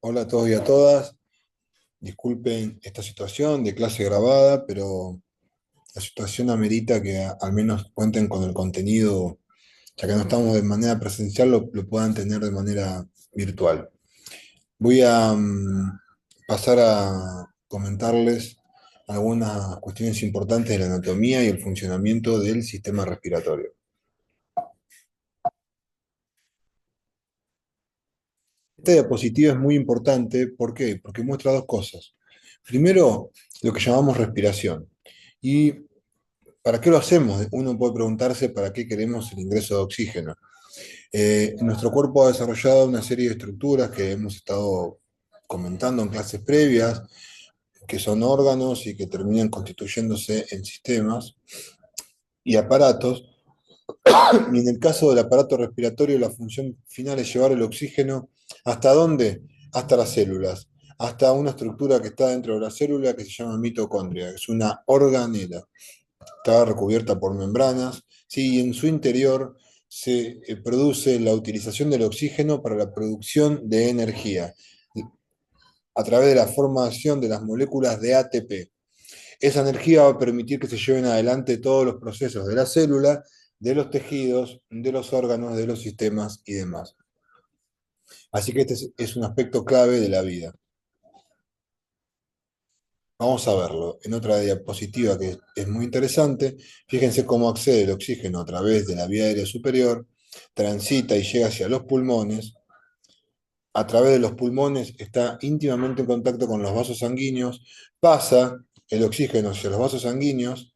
Hola a todos y a todas. Disculpen esta situación de clase grabada, pero la situación amerita que al menos cuenten con el contenido, ya que no estamos de manera presencial, lo puedan tener de manera virtual. Voy a pasar a comentarles algunas cuestiones importantes de la anatomía y el funcionamiento del sistema respiratorio. Esta diapositiva es muy importante, ¿por qué? Porque muestra dos cosas. Primero, lo que llamamos respiración. ¿Y para qué lo hacemos? Uno puede preguntarse para qué queremos el ingreso de oxígeno. Nuestro cuerpo ha desarrollado una serie de estructuras que hemos estado comentando en clases previas, que son órganos y que terminan constituyéndose en sistemas y aparatos. Y en el caso del aparato respiratorio, la función final es llevar el oxígeno ¿hasta dónde? Hasta las células, hasta una estructura que está dentro de la célula que se llama mitocondria, que es una organela. Está recubierta por membranas, ¿sí? Y en su interior se produce la utilización del oxígeno para la producción de energía a través de la formación de las moléculas de ATP. Esa energía va a permitir que se lleven adelante todos los procesos de la célula, de los tejidos, de los órganos, de los sistemas y demás. Así que este es un aspecto clave de la vida. Vamos a verlo en otra diapositiva que es muy interesante. Fíjense cómo accede el oxígeno a través de la vía aérea superior, transita y llega hacia los pulmones. A través de los pulmones está íntimamente en contacto con los vasos sanguíneos, pasa el oxígeno hacia los vasos sanguíneos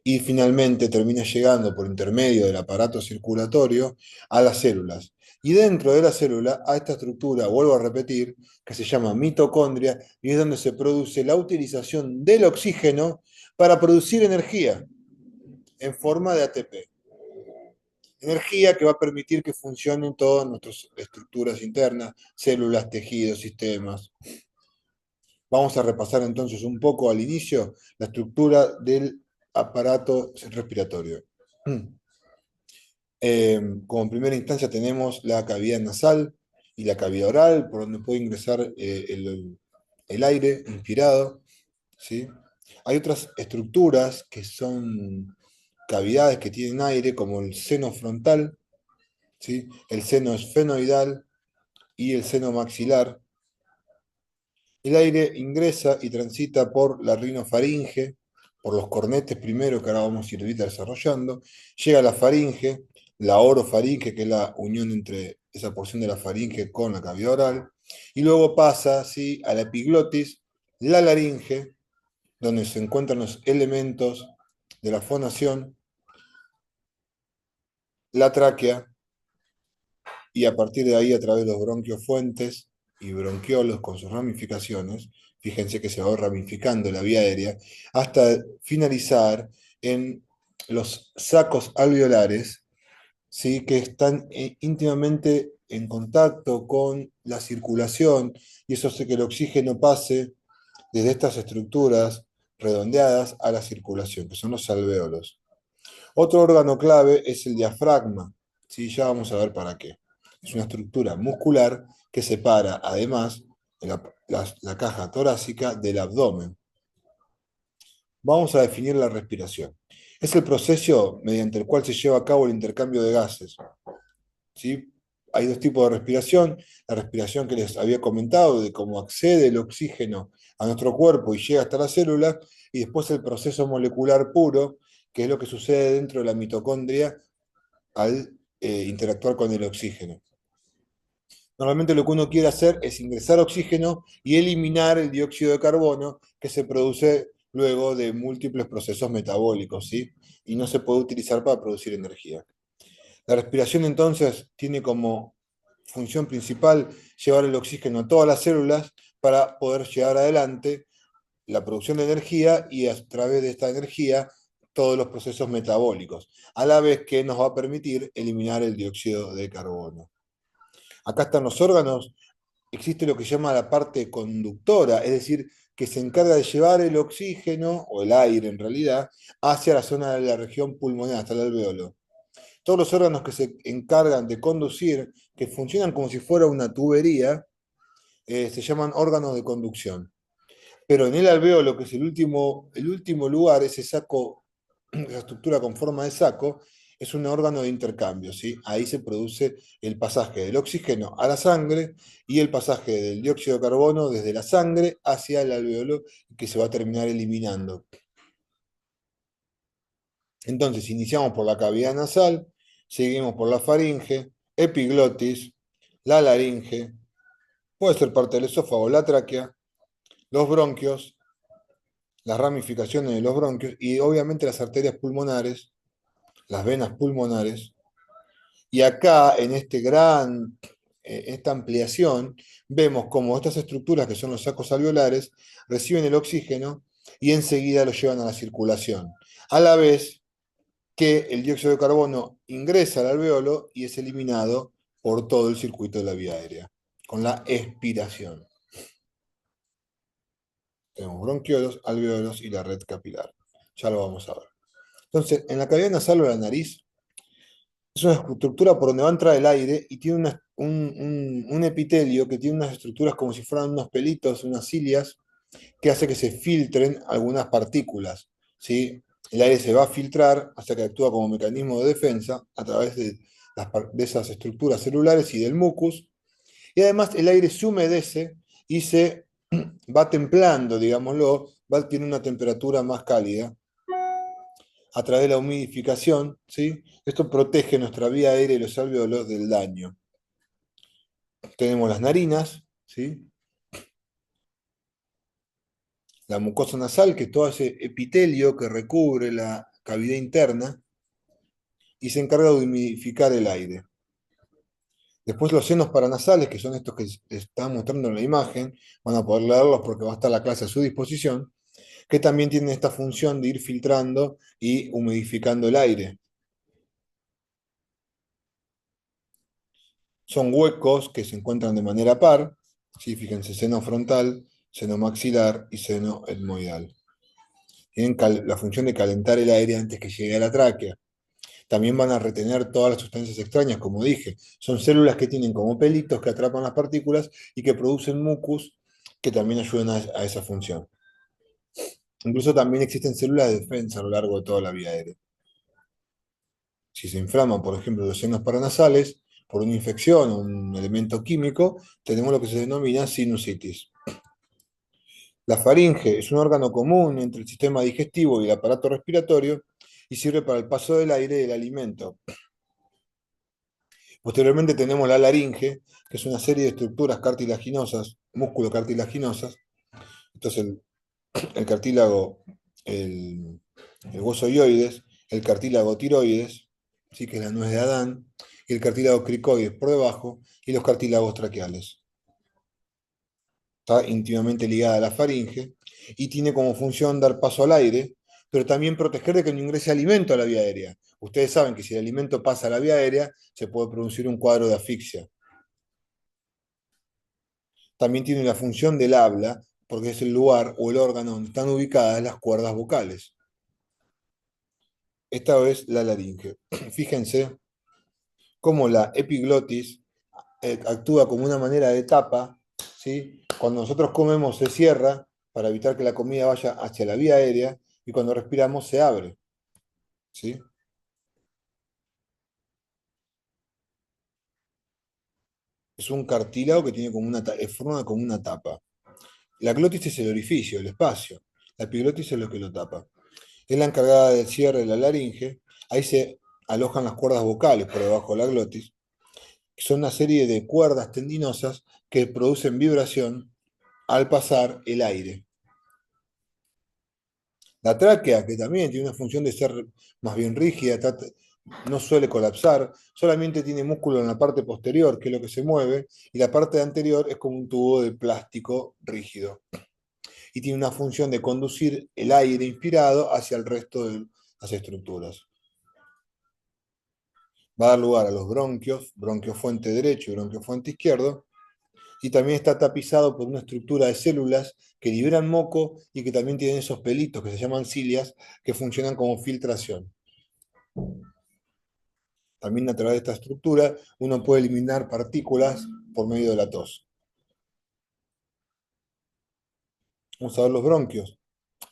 y finalmente termina llegando por intermedio del aparato circulatorio a las células. Y dentro de la célula, a esta estructura, vuelvo a repetir, que se llama mitocondria, y es donde se produce la utilización del oxígeno para producir energía en forma de ATP. Energía que va a permitir que funcionen todas nuestras estructuras internas, células, tejidos, sistemas. Vamos a repasar entonces un poco al inicio la estructura del aparato respiratorio. Como primera instancia tenemos la cavidad nasal y la cavidad oral, por donde puede ingresar el aire inspirado, ¿sí? Hay otras estructuras que son cavidades que tienen aire, como el seno frontal, ¿sí? El seno esfenoidal y el seno maxilar. El aire ingresa y transita por la rinofaringe, por los cornetes primero, que ahora vamos a ir ahorita desarrollando, llega a la faringe, la orofaringe, que es la unión entre esa porción de la faringe con la cavidad oral, y luego pasa ¿sí? a la epiglotis, la laringe, donde se encuentran los elementos de la fonación, la tráquea, y a partir de ahí, a través de los bronquiofuentes y bronquiolos con sus ramificaciones, fíjense que se va ramificando la vía aérea, hasta finalizar en los sacos alveolares, ¿sí? Que están íntimamente en contacto con la circulación, y eso hace que el oxígeno pase desde estas estructuras redondeadas a la circulación, que son los alvéolos. Otro órgano clave es el diafragma, ¿sí? Ya vamos a ver para qué. Es una estructura muscular que separa además la caja torácica del abdomen. Vamos a definir la respiración. Es el proceso mediante el cual se lleva a cabo el intercambio de gases, ¿sí? Hay dos tipos de respiración. La respiración que les había comentado, de cómo accede el oxígeno a nuestro cuerpo y llega hasta las células, y después el proceso molecular puro, que es lo que sucede dentro de la mitocondria al interactuar con el oxígeno. Normalmente lo que uno quiere hacer es ingresar oxígeno y eliminar el dióxido de carbono que se produce luego de múltiples procesos metabólicos, ¿sí? Y no se puede utilizar para producir energía. La respiración entonces tiene como función principal llevar el oxígeno a todas las células para poder llevar adelante la producción de energía y a través de esta energía todos los procesos metabólicos, a la vez que nos va a permitir eliminar el dióxido de carbono. Acá están los órganos, existe lo que se llama la parte conductora, es decir, que se encarga de llevar el oxígeno, o el aire en realidad, hacia la zona de la región pulmonar, hasta el alveolo. Todos los órganos que se encargan de conducir, que funcionan como si fuera una tubería, se llaman órganos de conducción. Pero en el alveolo, que es el último lugar, ese saco, esa estructura con forma de saco, es un órgano de intercambio, ¿sí? Ahí se produce el pasaje del oxígeno a la sangre y el pasaje del dióxido de carbono desde la sangre hacia el alveolo, que se va a terminar eliminando. Entonces, iniciamos por la cavidad nasal, seguimos por la faringe, epiglotis, la laringe, puede ser parte del esófago, la tráquea, los bronquios, las ramificaciones de los bronquios y obviamente las arterias pulmonares, las venas pulmonares. Y acá, en esta ampliación, vemos cómo estas estructuras, que son los sacos alveolares, reciben el oxígeno y enseguida lo llevan a la circulación. A la vez que el dióxido de carbono ingresa al alveolo y es eliminado por todo el circuito de la vía aérea, con la expiración. Tenemos bronquiolos, alveolos y la red capilar. Ya lo vamos a ver. Entonces, en la cavidad nasal o la nariz, es una estructura por donde va a entrar el aire y tiene un epitelio que tiene unas estructuras como si fueran unos pelitos, unas cilias, que hace que se filtren algunas partículas, ¿sí? El aire se va a filtrar hasta que actúa como mecanismo de defensa a través de esas estructuras celulares y del mucus. Y además el aire se humedece y se va templando, digámoslo, tiene una temperatura más cálida a través de la humidificación, ¿sí? Esto protege nuestra vía aérea y los alvéolos del daño. Tenemos las narinas, ¿sí? La mucosa nasal, que es todo ese epitelio que recubre la cavidad interna y se encarga de humidificar el aire. Después los senos paranasales, que son estos que están mostrando en la imagen, van a poder leerlos porque va a estar la clase a su disposición, que también tienen esta función de ir filtrando y humidificando el aire. Son huecos que se encuentran de manera par, ¿sí? Fíjense, seno frontal, seno maxilar y seno etmoidal. Tienen la función de calentar el aire antes que llegue a la tráquea. También van a retener todas las sustancias extrañas, como dije. Son células que tienen como pelitos que atrapan las partículas y que producen mucus que también ayudan a esa función. Incluso también existen células de defensa a lo largo de toda la vía aérea. Si se inflaman, por ejemplo, los senos paranasales por una infección o un elemento químico, tenemos lo que se denomina sinusitis. La faringe es un órgano común entre el sistema digestivo y el aparato respiratorio y sirve para el paso del aire y del alimento. Posteriormente tenemos la laringe, que es una serie de estructuras cartilaginosas, músculo-cartilaginosas. Esto es el cartílago, el, el hueso ioides, el cartílago tiroides, ¿sí? Que es la nuez de Adán, y el cartílago cricoides por debajo, y los cartílagos traqueales. Está íntimamente ligada a la faringe y tiene como función dar paso al aire, pero también proteger de que no ingrese alimento a la vía aérea. Ustedes saben que si el alimento pasa a la vía aérea, se puede producir un cuadro de asfixia. También tiene la función del habla, porque es el lugar o el órgano donde están ubicadas las cuerdas vocales. Esta vez la laringe. Fíjense cómo la epiglotis actúa como una manera de tapa, ¿sí? Cuando nosotros comemos se cierra para evitar que la comida vaya hacia la vía aérea y cuando respiramos se abre, ¿sí? Es un cartílago que tiene como forma como una tapa. La glotis es el orificio, el espacio. La epiglotis es lo que lo tapa. Es la encargada del cierre de la laringe. Ahí se alojan las cuerdas vocales por debajo de la glotis. Son una serie de cuerdas tendinosas que producen vibración al pasar el aire. La tráquea, que también tiene una función de ser más bien rígida, no suele colapsar, solamente tiene músculo en la parte posterior, que es lo que se mueve, y la parte anterior es como un tubo de plástico rígido. Y tiene una función de conducir el aire inspirado hacia el resto de las estructuras. Va a dar lugar a los bronquios, bronquio fuente derecho y bronquio fuente izquierdo, y también está tapizado por una estructura de células que liberan moco y que también tienen esos pelitos que se llaman cilias que funcionan como filtración. También a través de esta estructura uno puede eliminar partículas por medio de la tos. Vamos a ver los bronquios.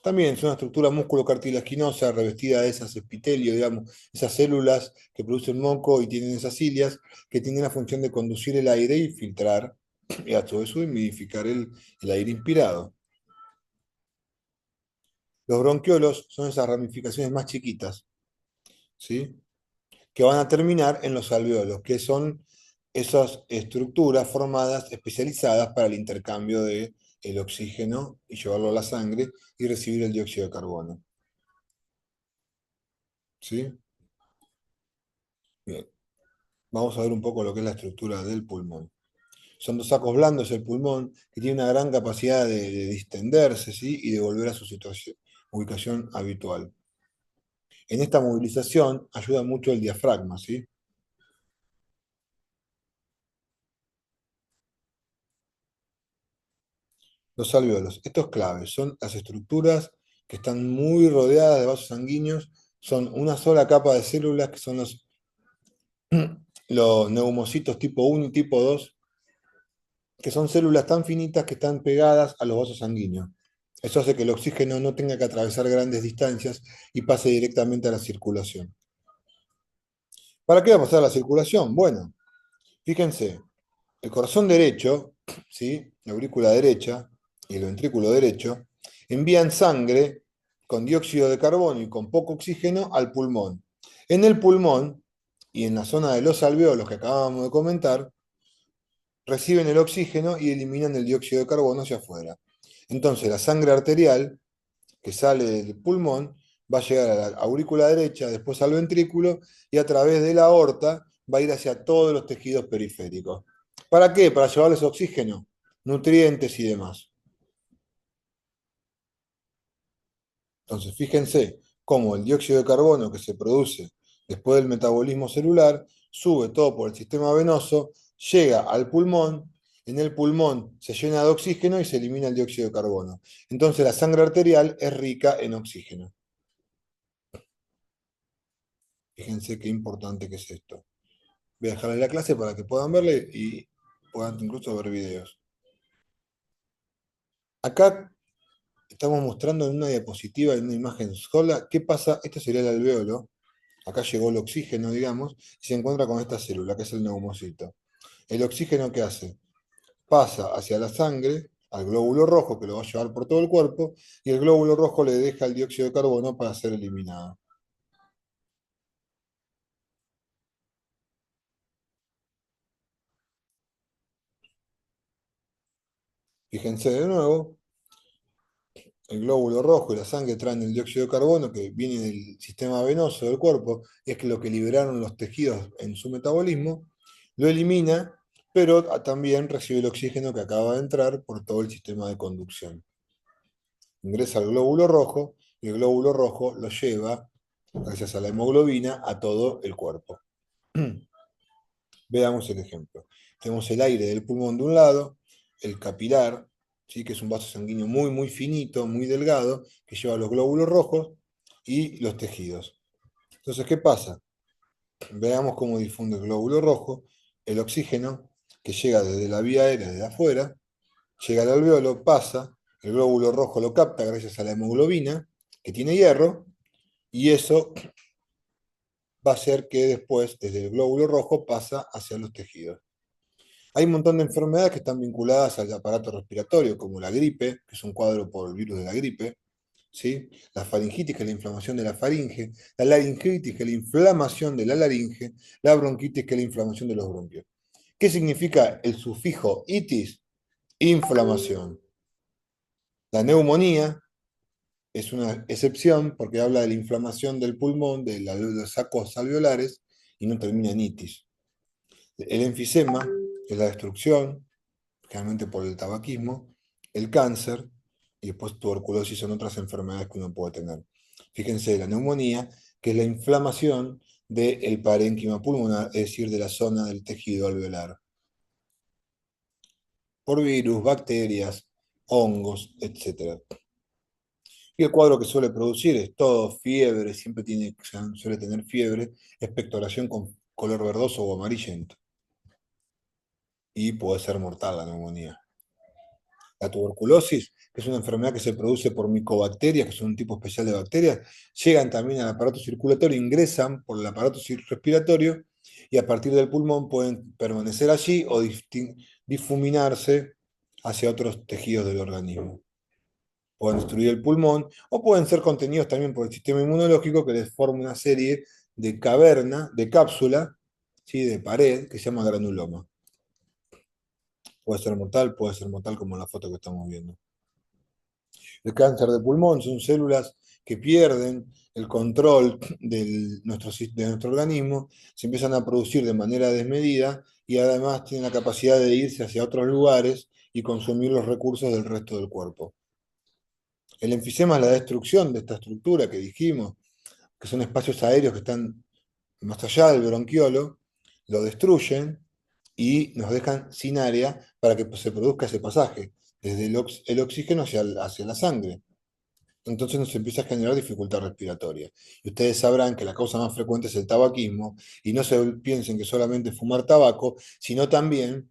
También es una estructura músculo-cartilaginosa revestida de esas epitelios, digamos, esas células que producen moco y tienen esas cilias que tienen la función de conducir el aire y filtrar, y a todo eso humidificar el aire inspirado. Los bronquiolos son esas ramificaciones más chiquitas, ¿sí? Que van a terminar en los alveolos, que son esas estructuras formadas, especializadas para el intercambio de el oxígeno y llevarlo a la sangre y recibir el dióxido de carbono. ¿Sí? Bien, vamos a ver un poco lo que es la estructura del pulmón. Son dos sacos blandos el pulmón, que tiene una gran capacidad de distenderse, ¿sí? Y de volver a su situación, ubicación habitual. En esta movilización ayuda mucho el diafragma, ¿sí? Los alvéolos, estos claves, son las estructuras que están muy rodeadas de vasos sanguíneos, son una sola capa de células que son los neumocitos tipo 1 y tipo 2, que son células tan finitas que están pegadas a los vasos sanguíneos. Eso hace que el oxígeno no tenga que atravesar grandes distancias y pase directamente a la circulación. ¿Para qué va a pasar a la circulación? Bueno, fíjense, el corazón derecho, ¿sí? La aurícula derecha y el ventrículo derecho envían sangre con dióxido de carbono y con poco oxígeno al pulmón. En el pulmón y en la zona de los alvéolos que acabamos de comentar, reciben el oxígeno y eliminan el dióxido de carbono hacia afuera. Entonces, la sangre arterial que sale del pulmón va a llegar a la aurícula derecha, después al ventrículo y a través de la aorta va a ir hacia todos los tejidos periféricos. ¿Para qué? Para llevarles oxígeno, nutrientes y demás. Entonces, fíjense cómo el dióxido de carbono que se produce después del metabolismo celular sube todo por el sistema venoso, llega al pulmón, en el pulmón se llena de oxígeno y se elimina el dióxido de carbono. Entonces, la sangre arterial es rica en oxígeno. Fíjense qué importante que es esto. Voy a dejarles la clase para que puedan verle y puedan incluso ver videos. Acá estamos mostrando en una diapositiva, en una imagen sola, qué pasa. Este sería el alvéolo. Acá llegó el oxígeno, digamos, y se encuentra con esta célula, que es el neumocito. El oxígeno, ¿qué hace? Pasa hacia la sangre, al glóbulo rojo, que lo va a llevar por todo el cuerpo, y el glóbulo rojo le deja el dióxido de carbono para ser eliminado. Fíjense de nuevo, el glóbulo rojo y la sangre traen el dióxido de carbono que viene del sistema venoso del cuerpo, es que lo que liberaron los tejidos en su metabolismo, lo elimina, pero también recibe el oxígeno que acaba de entrar por todo el sistema de conducción. Ingresa al glóbulo rojo y el glóbulo rojo lo lleva, gracias a la hemoglobina, a todo el cuerpo. Veamos el ejemplo. Tenemos el aire del pulmón de un lado, el capilar, ¿sí? Que es un vaso sanguíneo muy, muy finito, muy delgado, que lleva los glóbulos rojos y los tejidos. Entonces, ¿qué pasa? Veamos cómo difunde el glóbulo rojo, el oxígeno, que llega desde la vía aérea, desde afuera, llega al alveolo, pasa, el glóbulo rojo lo capta gracias a la hemoglobina, que tiene hierro, y eso va a hacer que después, desde el glóbulo rojo, pasa hacia los tejidos. Hay un montón de enfermedades que están vinculadas al aparato respiratorio, como la gripe, que es un cuadro por el virus de la gripe, ¿sí? La faringitis, que es la inflamación de la faringe, la laringitis, que es la inflamación de la laringe, la bronquitis, que es la inflamación de los bronquios. ¿Qué significa el sufijo itis? Inflamación. La neumonía es una excepción porque habla de la inflamación del pulmón, de los sacos alveolares, y no termina en itis. El enfisema es la destrucción, generalmente por el tabaquismo, el cáncer y después tuberculosis son otras enfermedades que uno puede tener. Fíjense, la neumonía, que es la inflamación del parénquima pulmonar, es decir, de la zona del tejido alveolar, por virus, bacterias, hongos, etc. Y el cuadro que suele producir es todo fiebre, siempre suele tener fiebre, expectoración con color verdoso o amarillento. Y puede ser mortal la neumonía. La tuberculosis, que es una enfermedad que se produce por micobacterias, que son un tipo especial de bacterias, llegan también al aparato circulatorio, ingresan por el aparato respiratorio y a partir del pulmón pueden permanecer allí o difuminarse hacia otros tejidos del organismo. Pueden destruir el pulmón o pueden ser contenidos también por el sistema inmunológico que les forma una serie de caverna, de cápsula, ¿sí? De pared, que se llama granuloma. Puede ser mortal como en la foto que estamos viendo. El cáncer de pulmón son células que pierden el control de nuestro organismo, se empiezan a producir de manera desmedida y además tienen la capacidad de irse hacia otros lugares y consumir los recursos del resto del cuerpo. El enfisema es la destrucción de esta estructura que dijimos, que son espacios aéreos que están más allá del bronquiolo, lo destruyen y nos dejan sin área para que se produzca ese pasaje, desde el oxígeno hacia la sangre. Entonces nos empieza a generar dificultad respiratoria. Y ustedes sabrán que la causa más frecuente es el tabaquismo, y no se piensen que solamente fumar tabaco, sino también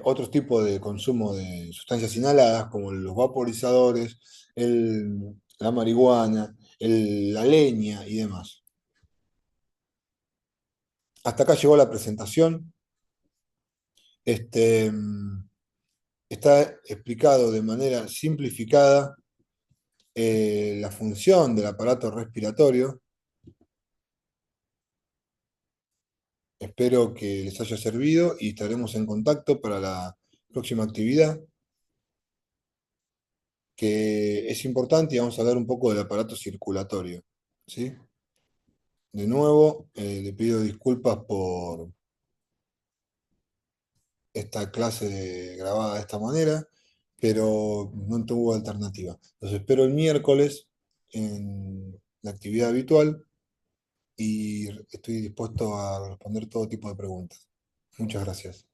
otro tipo de consumo de sustancias inhaladas, como los vaporizadores, la marihuana, la leña y demás. Hasta acá llegó la presentación. Este, está explicado de manera simplificada la función del aparato respiratorio. Espero que les haya servido y estaremos en contacto para la próxima actividad, que es importante y vamos a hablar un poco del aparato circulatorio. ¿Sí? De nuevo, le pido disculpas por esta clase grabada de esta manera, pero no tuvo alternativa. Los espero el miércoles en la actividad habitual y estoy dispuesto a responder todo tipo de preguntas. Muchas gracias.